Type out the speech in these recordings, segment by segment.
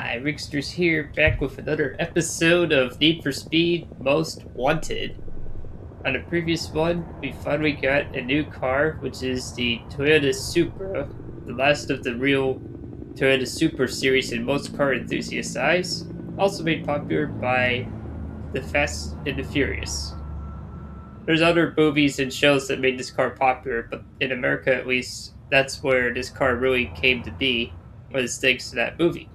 Hi, Rigsters here, back with another episode of Need for Speed Most Wanted. On the previous one, we finally got a new car, which is the Toyota Supra, the last of the real Toyota Supra series in most car enthusiasts' eyes, also made popular by the Fast and the Furious. There's other movies and shows that made this car popular, but in America at least, that's where this car really came to be, was thanks to that movie.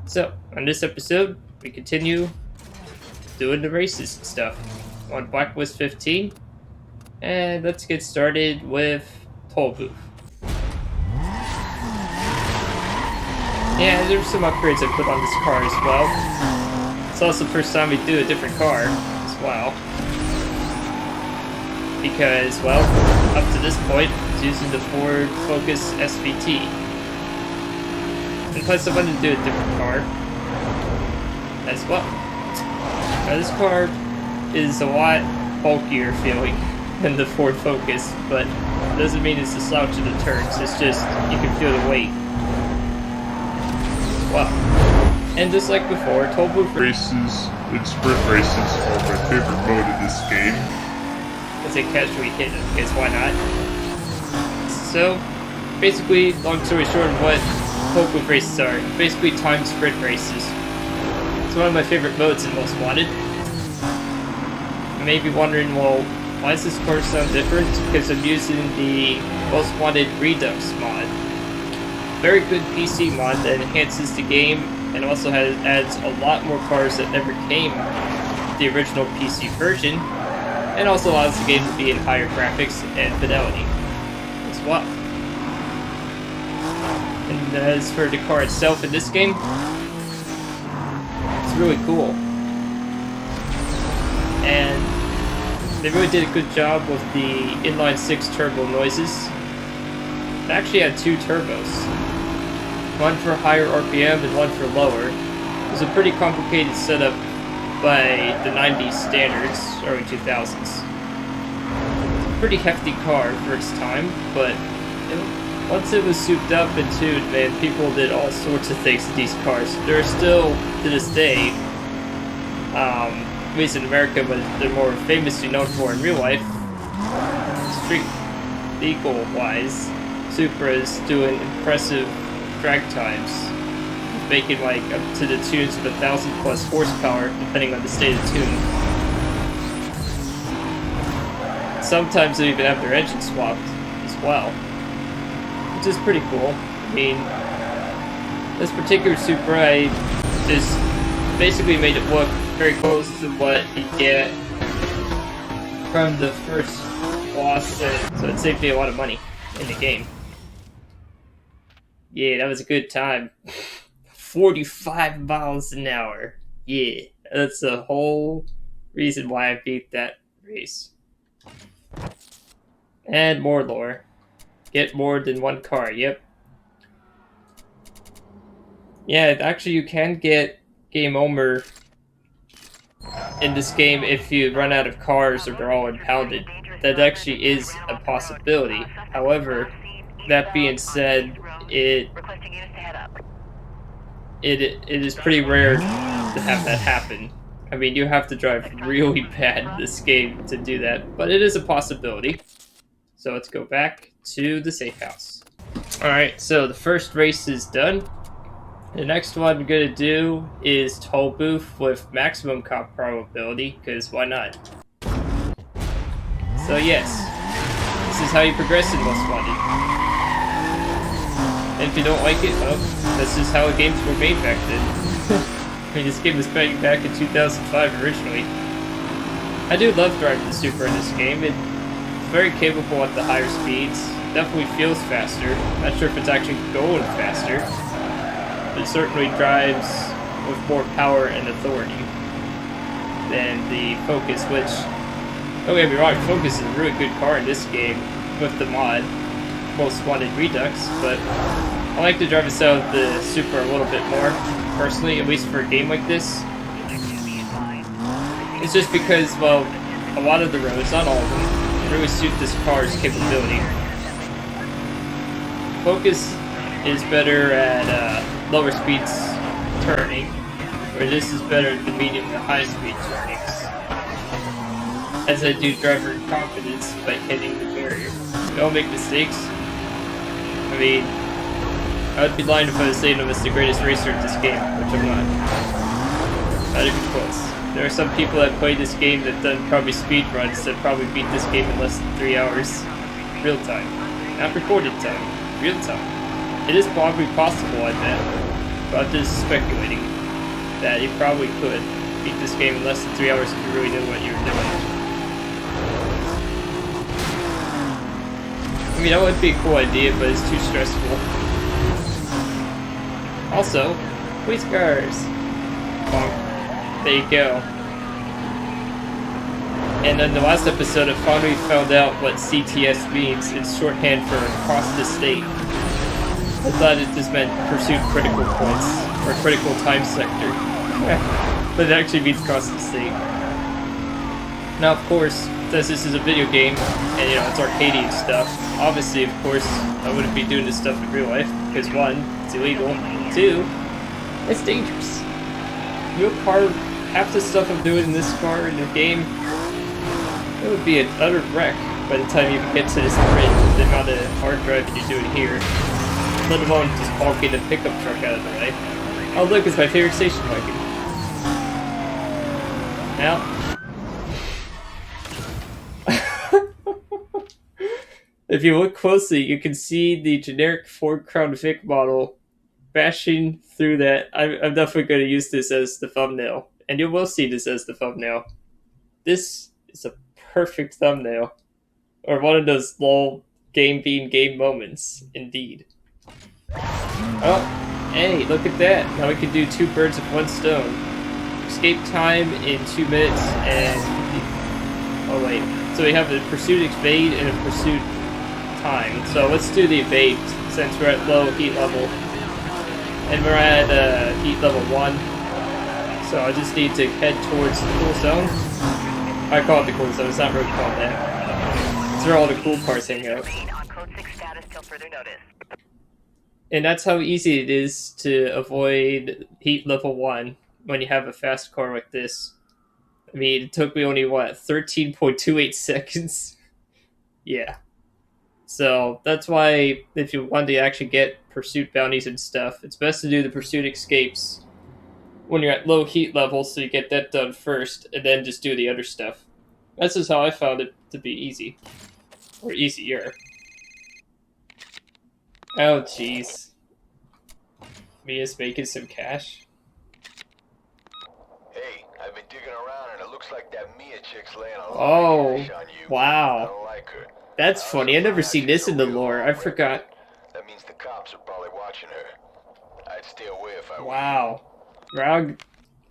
So, on this episode, we continue doing the races and stuff on Blacklist 15, and let's get started with Toll Booth. Yeah, there's some upgrades I put on this car as well. It's also the first time we do a different car as well. Because, well, up to this point, it's using the Ford Focus SVT. And plus I wanted to do a different car as well. Now this car is a lot bulkier feeling than the Ford Focus, but it doesn't mean it's a slouch in the turns, it's just you can feel the weight. Wow. And just like before, Toll Booth races and sprint races are my favorite mode in this game. As a casually hit it, because why not? So, basically, long story short, what Toll Booth races are basically timed sprint races. It's one of my favorite modes in Most Wanted. You may be wondering, well, why does this car sound different? Because I'm using the Most Wanted Redux mod. Very good PC mod that enhances the game and also adds a lot more cars that never came with the original PC version, and also allows the game to be in higher graphics and fidelity as well. And as for the car itself in this game, it's really cool. And they really did a good job with the inline-6 turbo noises. It actually had two turbos. One for higher RPM and one for lower. It was a pretty complicated setup by the 90s standards, early 2000s. It's a pretty hefty car for its time, but once it was souped up and tuned, man, people did all sorts of things to these cars. They're still, to this day, at least in America, but they're more famously known for in real life, street legal-wise, Supras doing impressive drag times, making like up to the tunes of 1,000+ horsepower, depending on the state of tune. Sometimes they even have their engine swapped as well, which is pretty cool. I mean, this particular Supra, I just basically made it look very close to what you get from the first boss, so it saved me a lot of money in the game. Yeah, that was a good time. 45 miles an hour. Yeah, that's the whole reason why I beat that race. And more lore. Get more than one car, yep. Yeah, actually you can get game over in this game if you run out of cars or they're all impounded. That actually is a possibility. However, that being said, it is pretty rare to have that happen. I mean, you have to drive really bad in this game to do that, but it is a possibility. So let's go back to the safe house. Alright, so the first race is done. The next one I'm going to do is Toll Booth with maximum cop probability, because why not? So yes, this is how you progress in Most Wanted. And if you don't like it, well, this is how games were made back then. I mean, this game was made back in 2005 originally. I do love driving the Supra in this game. It's very capable at the higher speeds. Definitely feels faster. Not sure if it's actually going faster. But it certainly drives with more power and authority than the Focus, which, don't get me wrong, Focus is a really good car in this game with the mod. Most Wanted Redux, but I like to drive the style of the Supra a little bit more, personally, at least for a game like this. It's just because, well, a lot of the roads, not all of them, really suit this car's capability. Focus is better at lower speeds turning, where this is better at the medium to high speed turnings. As I do driver confidence by hitting the barrier. Don't make mistakes. I mean, I would be lying if I was saying I'm the greatest racer at this game, which I'm not. Not even close. There are some people that play this game that done probably speed runs that probably beat this game in less than 3 hours. Real time. Not recorded time. Real time. It is probably possible, I bet. But I'm just speculating that you probably could beat this game in less than 3 hours if you really knew what you were doing. I mean, that would be a cool idea, but it's too stressful. Also, police cars. Bonk. There you go. And in the last episode, I finally found out what CTS means. It's shorthand for across the state. I thought it just meant pursuit critical points, or critical time sector. But it actually means across the state. Now, of course, since this is a video game, and you know, it's arcadey and stuff, obviously, of course, I wouldn't be doing this stuff in real life, because 1, it's illegal, 2, it's dangerous. Your car, half the stuff I'm doing in this car in the game, it would be an utter wreck by the time you get to this bridge, the amount of hard driving you're doing here. Let alone just honking the pickup truck out of the way. Oh look, it's my favorite station wagon. Now, if you look closely, you can see the generic Ford Crown Vic model bashing through that. I'm definitely going to use this as the thumbnail. And you will see this as the thumbnail. This is a perfect thumbnail. Or one of those lol game being game moments, indeed. Oh, hey, look at that. Now we can do 2 birds with 1 stone. Escape time in 2 minutes and... Oh wait, so we have a pursuit evade and a pursuit time. So let's do the evade since we're at low heat level. And we're at heat level 1. So I just need to head towards the cool zone. I call it the cool zone, it's not really called that. It's where all the cool cars hang out. And that's how easy it is to avoid heat level 1 when you have a fast car like this. I mean, it took me only, what, 13.28 seconds? Yeah. So, that's why, if you want to actually get pursuit bounties and stuff, it's best to do the pursuit escapes when you're at low heat level, so you get that done first, and then just do the other stuff. That's just how I found it to be easy. Or easier. Oh, jeez. Mia's making some cash. Hey, I've been digging around and it looks like that Mia chick's laying a lot of cash on you. Wow. I don't like her. That's funny. I've never seen this in the lore. I forgot. That means the cops are probably watching her. I'd stay away if I were. Wow. Raug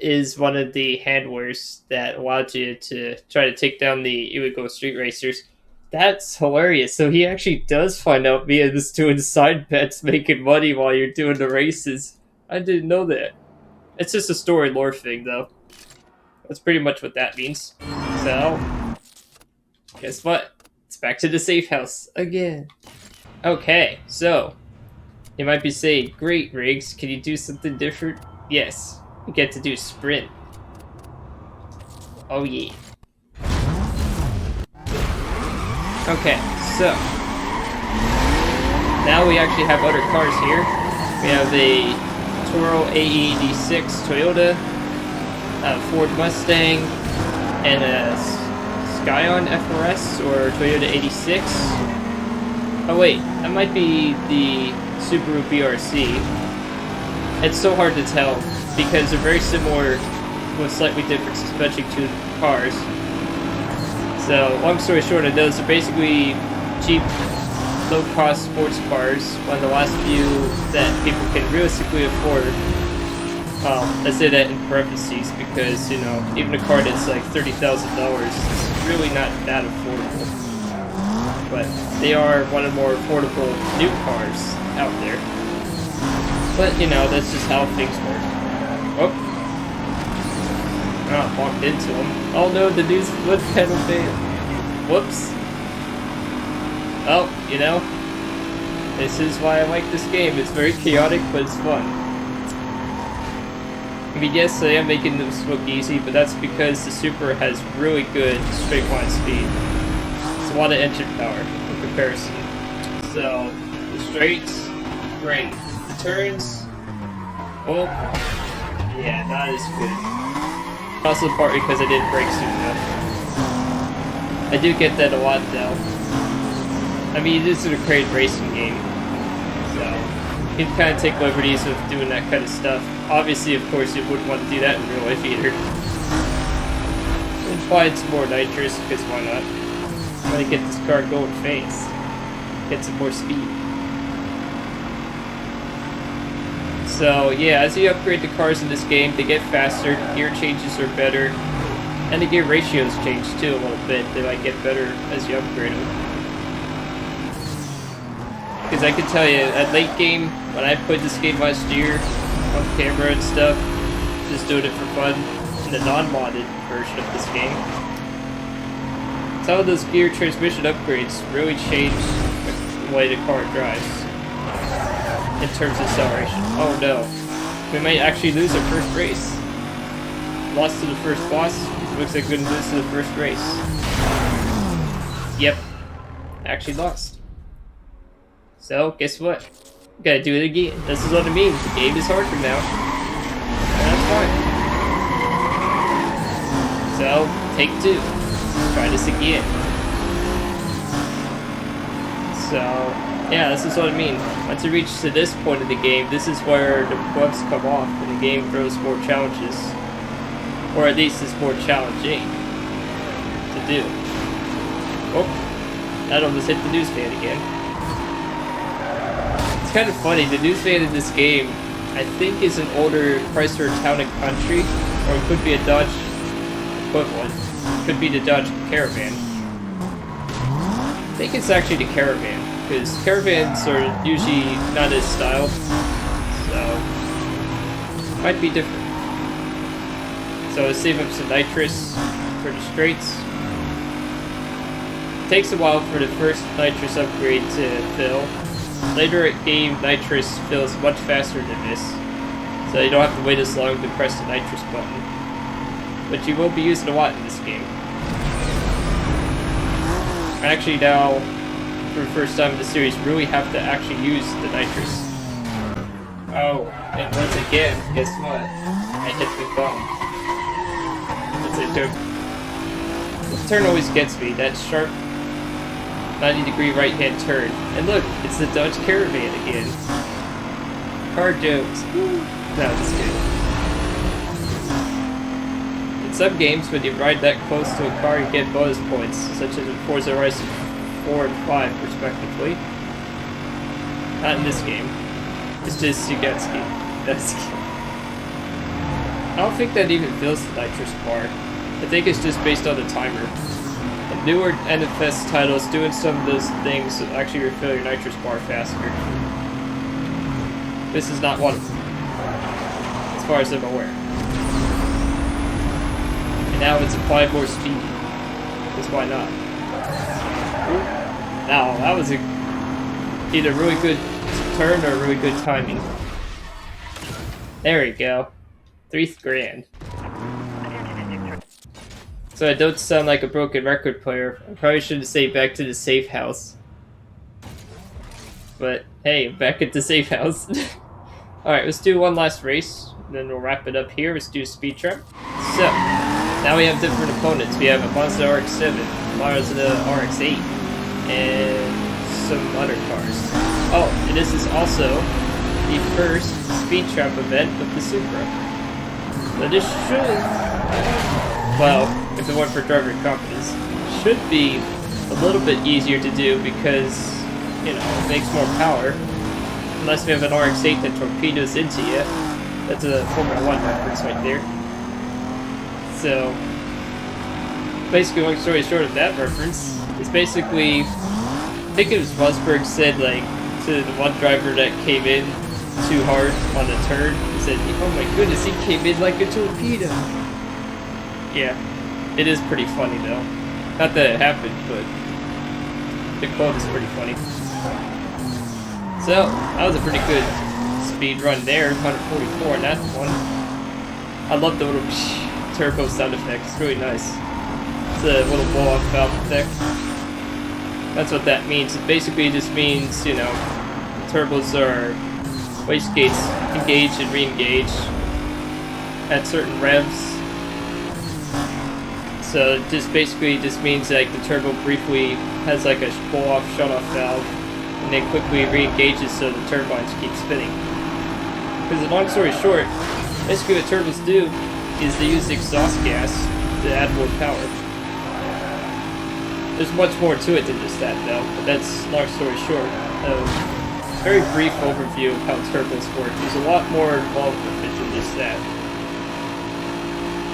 is one of the handlers that allowed you to try to take down the illegal street racers. That's hilarious. So he actually does find out Mia is doing side bets, making money while you're doing the races. I didn't know that. It's just a story lore thing, though. That's pretty much what that means. So, guess what? It's back to the safe house again. Okay, so you might be saying, "Great, Riggs, can you do something different?" Yes, you get to do sprint. Oh yeah. Okay, so now we actually have other cars here. We have a Toro AE86 Toyota, a Ford Mustang, and a Scion FRS or Toyota 86. Oh wait, that might be the Subaru BRC. It's so hard to tell because they're very similar with slightly different suspension to the cars. So, long story short, those are basically cheap, low-cost sports cars, one of the last few that people can realistically afford. I say that in parentheses because, you know, even a car that's like $30,000 is really not that affordable. But they are one of the more affordable new cars out there. But, you know, that's just how things work. Oh. I walked into him. Oh no, the new split pedal failed. Whoops. Oh, you know, this is why I like this game. It's very chaotic, but it's fun. mean, yes, I am making this look easy, but that's because the Supra has really good straight line speed. It's a lot of engine power in comparison. So, the straights, great. The turns, oh, yeah, not as good. Also partly because I didn't brake soon enough. I do get that a lot though. I mean, this is a great racing game, so you can kind of take liberties with doing that kind of stuff. Obviously, of course, you wouldn't want to do that in real life either. Apply some more nitrous, because why not? I want to get this car going fast. Get some more speed. So, yeah, as you upgrade the cars in this game, they get faster, gear changes are better, and the gear ratios change too a little bit. They might get better as you upgrade them. Because I can tell you, at late game, when I played this game last year, on camera and stuff, just doing it for fun, in the non-modded version of this game, some of those gear transmission upgrades really change the way the car drives in terms of acceleration. Oh no, we might actually lose our first race. Lost to the first boss. Looks like we're gonna lose to the first race. Yep, actually lost. So guess what? Gotta do it again. This is what I mean. The game is harder now. And that's fine. So, take 2. Try this again. So, yeah, this is what I mean. Once you reach to this point of the game, this is where the bugs come off and the game throws more challenges. Or at least it's more challenging to do. Oh, that almost hit the newsstand again. It's kind of funny, the newsstand in this game, I think is an older Chrysler Town & Country, or it could be a Dodge equivalent. It could be the Dodge Caravan. I think it's actually the Caravan, because Caravans are usually not as styled, so might be different. So I save up some nitrous for the straights. It takes a while for the first nitrous upgrade to fill. Later in game, nitrous fills much faster than this, so you don't have to wait as long to press the nitrous button. But you will be using a lot in this game. Actually now, for the first time in the series, really have to actually use the nitrous. Oh, and once again, guess what? I hit the bump. That's a joke. This turn always gets me, that sharp 90-degree right-hand turn. And look, it's the Dodge Caravan again. Car jokes. No, just kidding. In some games, when you ride that close to a car, you get bonus points, such as in Forza Horizon 4 and 5, respectively. Not in this game. It's just you get ski. That's ski. I don't think that even fills the nitrous bar. I think it's just based on the timer. And newer NFS titles doing some of those things that actually refill your nitrous bar faster. This is not one of them, as far as I'm aware. And now it's applied more speed. Because why not? Now, that was either a really good turn or really good timing. There we go. 3th grand. So I don't sound like a broken record player. I probably shouldn't say back to the safe house. But hey, back at the safe house. Alright, let's do one last race. And then we'll wrap it up here. Let's do a speed trap. So, now we have different opponents. We have a Mazda RX-7, Mazda RX-8, and some other cars. Oh, and this is also the first speed trap event of the Supra. So this should, well, if it weren't for driver confidence, should be a little bit easier to do because, you know, it makes more power. Unless we have an RX-8 that torpedoes into you. That's a Formula 1 reference right there. So, basically, long story short of that reference, is basically, I think it was Rosberg said, like, to the one driver that came in too hard on the turn, he said, oh my goodness, he came in like a torpedo. Yeah, it is pretty funny though. Not that it happened, but the quote is pretty funny. So, that was a pretty good speed run there, 144 in that one. I love the little turbo sound effect. It's really nice. It's a little blow-off valve effect. That's what that means. It basically just means, you know, the turbos are wastegates engage and re-engage at certain revs. So it just basically just means like the turbo briefly has like a blow-off shut-off valve and then quickly re-engages so the turbines keep spinning. Because long story short, basically what turbos do is they use exhaust gas to add more power. There's much more to it than just that though, but that's long story short. Very brief overview of how turbos work. There's a lot more involved with it than just that.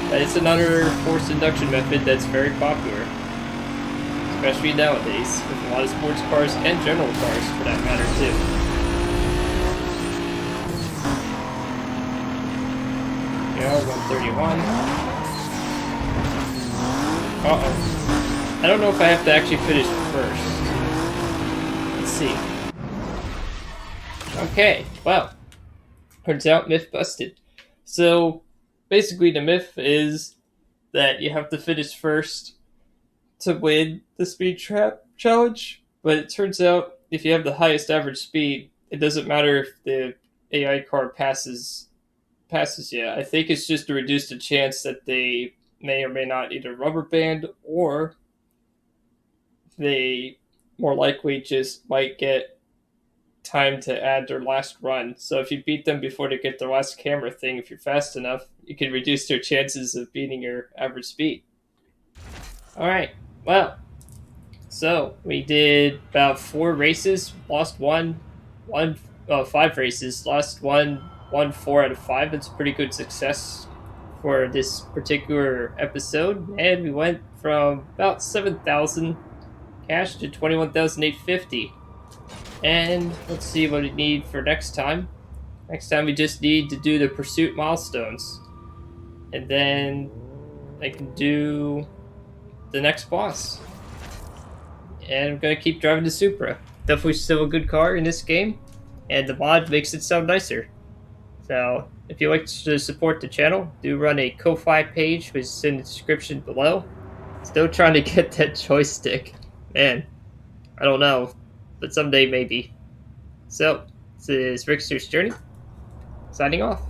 But it's another forced induction method that's very popular. Especially nowadays, with a lot of sports cars and general cars for that matter too. Yeah, 131. Uh-oh. I don't know if I have to actually finish first. Let's see. Okay, well. Turns out myth busted. So, basically the myth is that you have to finish first to win the speed trap challenge. But it turns out if you have the highest average speed, it doesn't matter if the AI car passes you. I think it's just to reduce the chance that they may or may not either rubber band or they more likely just might get time to add their last run. So if you beat them before they get their last camera thing, if you're fast enough, you can reduce their chances of beating your average speed. Alright, well, so we did about 4 races, lost 5 races, lost 1, won 4 out of 5. That's a pretty good success for this particular episode. And we went from about 7,000 cash to 21,850. And let's see what we need for next time. Next time we just need to do the pursuit milestones. And then I can do the next boss. And I'm going to keep driving the Supra. Definitely still a good car in this game. And the mod makes it sound nicer. So if you'd like to support the channel, do run a Ko-Fi page, which is in the description below. Still trying to get that joystick. Man, I don't know. But someday maybe. So, this is Rigsters Journey, signing off.